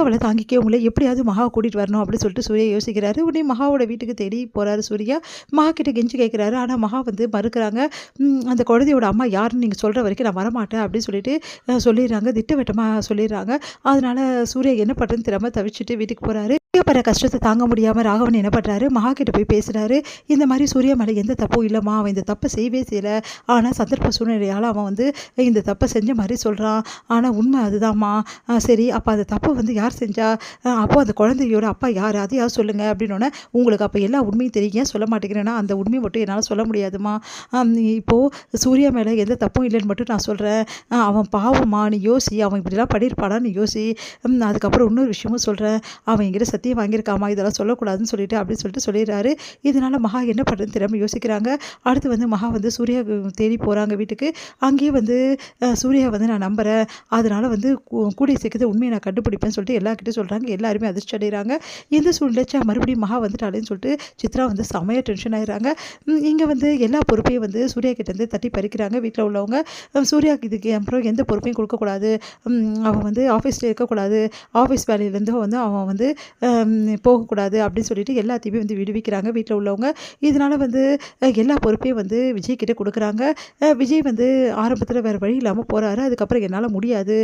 அவள தாங்கிக்கவே முடியல. எப்படியாவது மகாவ கூட்டிட்டு வரணும் அப்படின்னு சொல்லிட்டு சூர்யா யோசிக்கிறாரு. உடனே மகாவோட வீட்டுக்கு தேடி போறாரு சூர்யா. மகா கிட்ட கெஞ்சி கேட்கிறாரு. ஆனா மகா வந்து மறுக்கிறாங்க. அந்த குழந்தையோட அம்மா யாருன்னு நீங்க சொல்ற வரைக்கும் நான் வரமாட்டேன் அப்படின்னு சொல்லிட்டு சொல்லிடுறாங்க. திட்டவட்டமா சொல்லிடுறாங்க. அதனால சூர்யா என்ன பண்றதுன்னு தெரியாம தவிச்சுட்டு வீட்டுக்கு போறாரு. படுற கஷ்டத்த தாங்க முடியாம ராகவன் என்ன பண்றாரு, மகா கிட்ட போய் பேசுறாரு. இந்த மாரி சூர்யா மேல எந்த தப்பும் இல்லம்மா. அவன் இந்த தப்ப செய்யவே செய்யல. ஆனா சந்தர்ப்ப சூழ்நிலையால அவன் வந்து இந்த தப்ப செஞ்ச மாரி சொல்றான். ஆனா உண்மை அதுதாம்மா. சரி அப்ப அந்த தப்ப வந்து யார் செஞ்சா? அப்போ அந்த குழந்தையோட அப்பா யாரு? அதையாவது சொல்லுங்க அப்படின்னோனே, உங்களுக்கு அப்ப எல்லா உண்மையும் தெரியும். ஏன் சொல்ல மாட்டேங்கிறேன்னா, அந்த உண்மைய மட்டும் என்னால சொல்ல முடியாதும்மா. இப்போ சூர்யா மேல எந்த தப்பும் இல்லைன்னு மட்டும் நான் சொல்றேன். அவன் பாவம்மா. நீ யோசி. அவன் இப்படிலாம் பண்ணியிருப்பானான்னு நீ யோசி. அதுக்கப்புறம் இன்னொரு விஷயமும் சொல்றேன். அவன் என்கிட்ட சத்தியம் வாங்கியிருக்காமா, இதெல்லாம் சொல்லக்கூடாதுன்னு சொல்லிட்டு அப்படின்னு சொல்லிட்டு சொல்லிடுறாரு. இதனால மகா என்ன பண்ணுறதுன்னு தெரியாமல் யோசிக்கிறாங்க. அடுத்து வந்து மகா வந்து சூர்யா தேடி போகிறாங்க வீட்டுக்கு. அங்கேயே வந்து சூர்யா வந்து நான் நம்புகிறேன், அதனால வந்து கூடிய சீக்கிரத்தை உண்மையை நான் கண்டுபிடிப்பேன்னு சொல்லிட்டு எல்லாருக்கிட்டையும் சொல்கிறாங்க. எல்லாருமே அதிர்ச்சி அடைகிறாங்க. இந்த சூழ்நிலை மறுபடியும் மகா வந்துட்டாலேன்னு சொல்லிட்டு சித்ரா வந்து செமையாக டென்ஷன் ஆகிடுறாங்க. இங்கே வந்து எல்லா பொறுப்பையும் வந்து சூர்யா கிட்டேருந்து தட்டி பறிக்கிறாங்க வீட்டில் உள்ளவங்க. சூர்யாவுக்கு இதுக்கு அப்புறம் எந்த பொறுப்பையும் கொடுக்கக்கூடாது. அவன் வந்து ஆஃபீஸில் இருக்கக்கூடாது. ஆஃபீஸ் வேலையிலேருந்து வந்து அவன் வந்து போகக்கூடாது அப்படின்னு சொல்லிட்டு எல்லாத்தையுமே வந்து விடுவிக்கிறாங்க வீட்டில் உள்ளவங்க. இதனால வந்து எல்லா பொறுப்பையும் வந்து விஜய் கிட்ட கொடுக்குறாங்க. விஜய் வந்து ஆரம்பத்தில் வேறு வழி இல்லாமல் போகிறாரு. அதுக்கப்புறம் என்னால் முடியாது,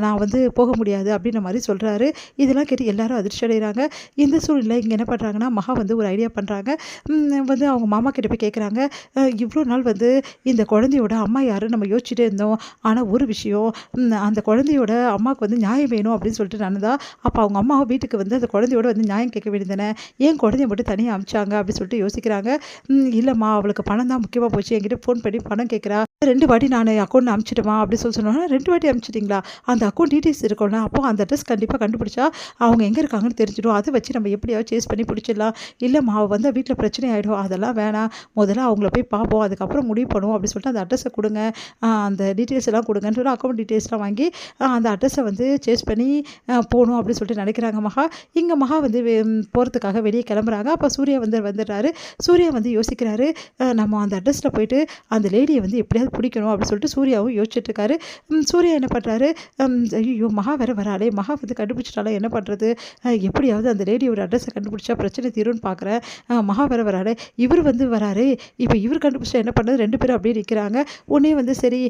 நான் வந்து போக முடியாது அப்படின்ற மாதிரி சொல்கிறாரு. இதெல்லாம் கேட்டு எல்லாரும் அதிர்ச்சி அடைகிறாங்க. இந்த சூழ்நிலை இங்கே என்ன பண்ணுறாங்கன்னா, மகா வந்து ஒரு ஐடியா பண்ணுறாங்க. வந்து அவங்க மாமா கிட்ட போய் கேட்குறாங்க. இவ்வளோ நாள் வந்து இந்த குழந்தையோட அம்மா யாருன்னு நம்ம யோசிச்சுட்டே இருந்தோம். ஆனால் ஒரு விஷயம், அந்த குழந்தையோட அம்மாவுக்கு வந்து நியாயம் வேணும் அப்படின்னு சொல்லிட்டு நானுதான். அப்போ அவங்க அம்மாவை வீட்டுக்கு வந்து அந்த குழந்தையோட வந்து நியாயம் கேட்க வேண்டியதானே, ஏன் குழந்தைய மட்டும் தனியாக அமிச்சாங்க அப்படின்னு சொல்லிட்டு யோசிக்கிறாங்க. இல்லைம்மா, அவளுக்கு பணம் தான் முக்கியமாக போச்சு. என்கிட்ட ஃபோன் பண்ணி பணம் கேட்குறா. 2 வாட்டி நான் அக்கௌண்ட் அனுப்பிச்சிட்டுமா அப்படின்னு சொன்னோன்னா, 2 வாட்டி அனுப்பிச்சிட்டிங்களா? அந்த அக்கௌண்ட் டீட்டெயில்ஸ் இருக்கும்ல, அப்போ அந்த அட்ரஸ் கண்டிப்பாக கண்டுபிடிச்சா அவங்க எங்கே இருக்காங்கன்னு தெரிஞ்சிடும். அதை வச்சு நம்ம எப்படியாவது சேஸ் பண்ணி பிடிச்சிடலாம். இல்லைம்மா, அவள் வந்து வீட்டில் பிரச்சனை ஆகிடும், அதெல்லாம் வேணாம், முதல்ல அவங்கள போய் பார்ப்போம், அதுக்கப்புறம் முடிவு பண்ணுவோம் அப்படின்னு சொல்லிட்டு அந்த அட்ரஸை கொடுங்க, அந்த டீட்டெயில்ஸ் எல்லாம் கொடுங்கன்னு சொல்லி அக்கௌண்ட் டீட்டெயில்ஸ்லாம் வாங்கி அந்த அட்ரஸை வந்து சேஸ் பண்ணி போகணும் அப்படின்னு சொல்லிட்டு நினைக்கிறாங்க மகா. இங்கே மகா வந்து போகிறதுக்காக வெளியே கிளம்புறாங்க. அப்போ சூர்யா வந்துடுறாரு. சூர்யா வந்து யோசிக்கிறாரு, நம்ம அந்த அட்ரஸில் போயிட்டு அந்த லேடியை வந்து எப்படியாவது பிடிக்கணும் அப்படின்னு சொல்லிட்டு சூர்யாவும் யோசிச்சுட்ருக்காரு. சூர்யா என்ன பண்ணுறாரு, ஐயோ மகா வேறு வராளே, மகா வந்து கண்டுபிடிச்சிட்டாலே என்ன பண்ணுறது, எப்படியாவது அந்த லேடியோட அட்ரஸை கண்டுபிடிச்சா பிரச்சனை தீரும்னு பார்க்குறேன். மகா வேறு வராளே, இவர் வந்து வராரு, இப்போ இவர் கண்டுபிடிச்சா என்ன பண்ணுறது, 2 பேரும் அப்படியே நிற்கிறாங்க. உடனே வந்து சரி,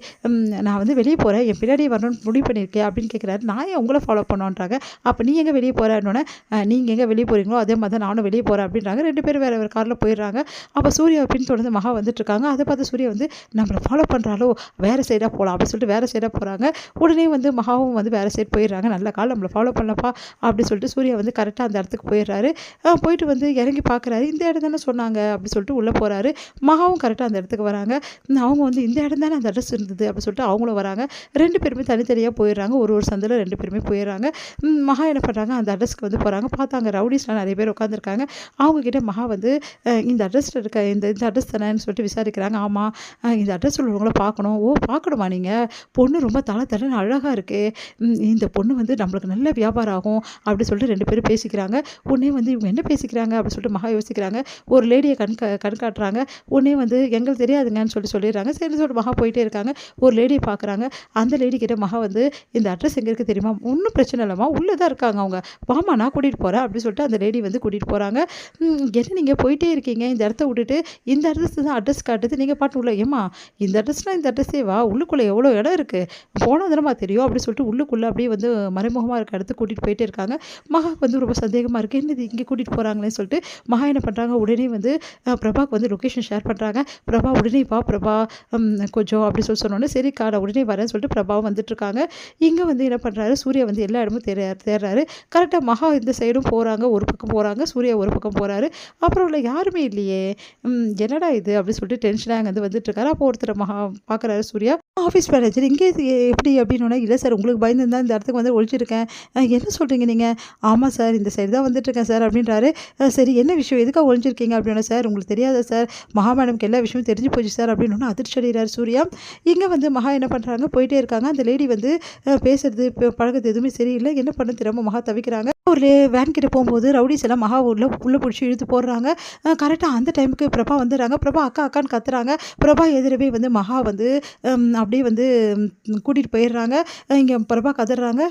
நான் வந்து வெளியே போகிறேன், என் பின்னாடி வரணும்னு முடிவு பண்ணியிருக்கேன் அப்படின்னு கேட்குறாரு. நான் ஏன் உங்களை ஃபாலோ பண்ணோன்றாங்க. அப்போ நீ எங்கே வெளியே போகிறேன்னொன்னே, நீங்கள் எங்கே வெளியே போகிறீங்களோ அதே மாதிரி தான் நானும் வெளியே போகிறேன் அப்படின்றாங்க. 2 பேரும் வேறு வேறு காரில் போயிடுறாங்க. அப்போ சூர்யாவை பின்தொடர்ந்து மகா வந்துட்டுருக்காங்க. அதை பார்த்து சூர்யா வந்து நம்மளை ஃபாலோ பண்ணுறாலோ, வேறு சைடாக போகலாம் அப்படின்னு சொல்லிட்டு வேறு சைடாக போகிறாங்க. உடனே வந்து மகாவும் வந்து வேறு சைடு போயிடுறாங்க. நல்ல கால் நம்மளை ஃபாலோ பண்ணப்பா அப்படின்னு சொல்லிட்டு சூர்யா வந்து கரெக்டாக அந்த இடத்துக்கு போயிடுறாரு. போயிட்டு வந்து இறங்கி பார்க்குறாரு. இந்த இடம் தானே சொன்னாங்க அப்படின்னு சொல்லிட்டு உள்ளே போகிறாரு. மகாவும் கரெக்டாக அந்த இடத்துக்கு வராங்க. அவங்க வந்து இந்த இடம் தானே அந்த அட்ரஸ் இருந்தது அப்படின்னு சொல்லிட்டு அவங்களும் வராங்க. 2 பேருமே தனித்தனியாக போயிடுறாங்க. ஒரு சந்தில் 2 பேருமே போயிடுறாங்க. மகா என்ன பண்ணுறாங்க, அந்த அட்ரஸ்க்கு வந்து போகிறாங்க. பார்த்தாங்க ரவுடிஸ்லாம் நிறைய பேர் உட்காந்துருக்காங்க. அவங்கக்கிட்ட மகா வந்து இந்த அட்ரஸில் இருக்க இந்த அட்ரஸ் தானேன்னு சொல்லிட்டு விசாரிக்கிறாங்க. ஆமாம், இந்த அட்ரஸ் உள்ளவங்கள பார்க்கணும். ஓ பார்க்கணுமா நீங்கள், பொண்ணு ரொம்ப தலை அழகாக இருக்குது, இந்த பொண்ணு வந்து நம்மளுக்கு நல்ல வியாபாரம் ஆகும் அப்படி சொல்லிட்டு 2 பேரும் பேசிக்கிறாங்க. உடனே வந்து இவங்க என்ன பேசிக்கிறாங்க அப்படின்னு சொல்லிட்டு மகா யோசிக்கிறாங்க. ஒரு லேடியை கண் காட்டுறாங்க. உடனே வந்து எங்களுக்கு தெரியாதுங்கன்னு சொல்லிடுறாங்க. சரின்னு சொல்லிட்டு மகா போயிட்டே இருக்காங்க. ஒரு லேடியை பார்க்குறாங்க. அந்த லேடி கிட்ட மகா வந்து இந்த அட்ரஸ் எங்கே இருக்குது தெரியுமா, ஒன்றும் பிரச்சனை இல்லைம்மா, உள்ளே தான் இருக்காங்க அவங்க, வாமா நான் கூட்டிகிட்டு போகிறேன் அப்படின்னு சொல்லிட்டு அந்த லேடி வந்து கூட்டிகிட்டு போகிறாங்க. என்ன நீங்கள் போயிட்டே இருக்கீங்க, இந்த இடத்த விட்டுட்டு, இந்த அட்ரஸ் தான் அட்ரஸ் காட்டுது, நீங்கள் பாட்டு உள்ள ஏம்மா இந்த அட்ரஸ்னால் இந்த அட்ரஸே வா, உள்ளுக்குள்ளே எவ்வளோ இடம் இருக்குது, போனால் தானம்மா தெரியும் அப்படின்னு சொல்லிட்டு உள்ளுக்குள்ளே அப்படியே வந்து மறைமுகமாக இருக்க இடத்துக்கு கூட்டிகிட்டு போயிட்டே இருக்காங்க. மகா வந்து ரொம்ப சந்தேகமாக இருக்குது, என்னது இங்கே கூட்டிகிட்டு போகிறாங்களேன்னு சொல்லிட்டு மகா என்ன பண்ணுறாங்க, உடனே வந்து பிரபாக்கு வந்து லொக்கேஷன் ஷேர் பண்ணுறாங்க. பிரபா உடனே வா பிரபா கொஞ்சம் அப்படி சொன்னோன்னே சரி காடை உடனே வரேன்னு சொல்லிட்டு பிரபாவும் வந்துட்டுருக்காங்க. இங்கே வந்து என்ன பண்ணுறாரு, சூர்யா வந்து எல்லா இடமும் தேடுறாரு. கரெக்டாக மகா இந்த சைடும் போகிறாங்க, ஒரு பக்கம் போகிறாங்க, சூர்யா ஒரு பக்கம் போகிறாரு. அப்புறம் உள்ள யாருமே இல்லையே, என்னடா இது அப்படின்னு சொல்லிட்டு டென்ஷனாக அங்கே வந்துட்டுருக்காரு. அப்போ ஒருத்தர் மகா பார்க்குறாரு சூர்யா, ஆஃபீஸ் மேனேஜர் இங்கே எப்படி அப்படின்னோடனே, இல்லை சார் உங்களுக்கு பயந்துருந்தா இந்த இடத்துக்கு வந்து ஒழிச்சிருக்கேன். என்ன சொல்கிறீங்க நீங்கள்? ஆமாம் சார் இந்த சைடு தான் வந்துட்டுருக்கேன் சார் அப்படின்றாரு. சரி என்ன விஷயம், எதுக்காக ஒழிஞ்சிருக்கீங்க அப்படின்னா, சார் உங்களுக்கு தெரியாதா சார், மகா மேடம்க்கு எல்லா விஷயமும் தெரிஞ்சு போச்சு சார் அப்படின்னு அதிர்ச்சி அடைகிறார் சூர்யா. இங்கே வந்து மகா என்ன பண்ணுறாங்க, போயிட்டே இருக்காங்க. அந்த லேடி வந்து பேசுறது பழகிறது எதுவுமே சரியில்லை. என்ன பண்ண தெரியாமல் மகா தவிக்கிறாங்க. ஒரு வேன் கிட்ட போகும்போது ரவுடிஸ் எல்லாம் மகா உள்ள பிடிச்சி இழுத்து போடுறாங்க. கரெக்டாக அந்த டைமுக்கு பிரபா வந்துடுறாங்க. பிரபா அக்கா அக்கான்னு கத்துறாங்க. பிரபா எதிரவே வந்து மகா வந்து அப்படியே வந்து கூட்டிகிட்டு போயிடுறாங்க. இங்கே பிரபா கதறாங்க.